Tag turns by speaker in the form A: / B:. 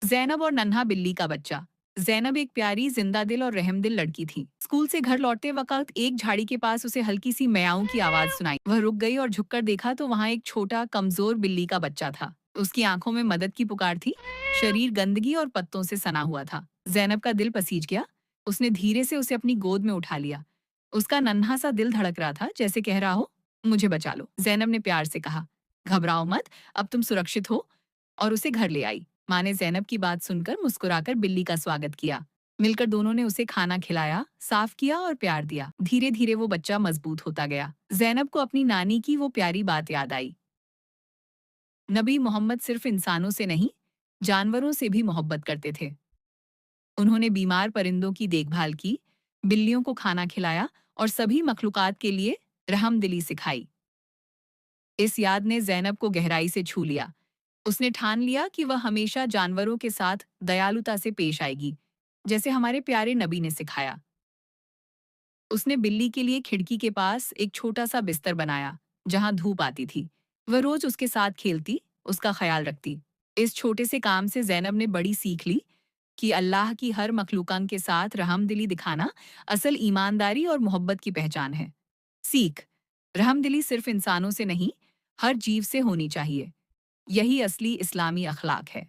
A: ज़ैनब और नन्हा बिल्ली का बच्चा। ज़ैनब एक प्यारी, जिंदा दिल और रहमदिल लड़की थी। स्कूल से घर लौटते वक़्त एक झाड़ी के पास उसे हल्की सी म्याऊं की आवाज़ सुनाई। वह रुक गई और झुककर देखा तो वहाँ एक छोटा, कमज़ोर बिल्ली का बच्चा था। उसकी आंखों में मदद की पुकार थी, शरीर गंदगी और पत्तों से सना हुआ था। ज़ैनब का दिल पसीज गया। उसने धीरे से उसे अपनी गोद में उठा लिया। उसका नन्हा सा दिल धड़क रहा था, जैसे कह रहा हो, मुझे बचा लो। ज़ैनब ने प्यार से कहा, घबराओ मत, अब तुम सुरक्षित हो, और उसे घर ले आई। माँ ने ज़ैनब की बात सुनकर मुस्कुराकर बिल्ली का स्वागत किया। मिलकर दोनों ने उसे खाना खिलाया, साफ किया और प्यार दिया। धीरे धीरे वो बच्चा मजबूत होता गया। ज़ैनब को अपनी नानी की वो प्यारी बात याद आई। नबी मोहम्मद सिर्फ इंसानों से नहीं, जानवरों से भी मोहब्बत करते थे। उन्होंने बीमार परिंदों की देखभाल की, बिल्लियों को खाना खिलाया और सभी मखलूकात के लिए रहमदिली सिखाई। इस याद ने ज़ैनब को गहराई से छू लिया। उसने ठान लिया कि वह हमेशा जानवरों के साथ दयालुता से पेश आएगी, जैसे हमारे प्यारे नबी ने सिखाया। उसने बिल्ली के लिए खिड़की के पास एक छोटा सा बिस्तर बनाया, जहां धूप आती थी। वह रोज उसके साथ खेलती, उसका ख्याल रखती। इस छोटे से काम से ज़ैनब ने बड़ी सीख ली कि अल्लाह की हर मखलूकन के साथ रहमदिली दिखाना असल ईमानदारी और मोहब्बत की पहचान है। सीख: रहमदिली सिर्फ इंसानों से नहीं, हर जीव से होनी चाहिए। यही असली इस्लामी अखलाक है।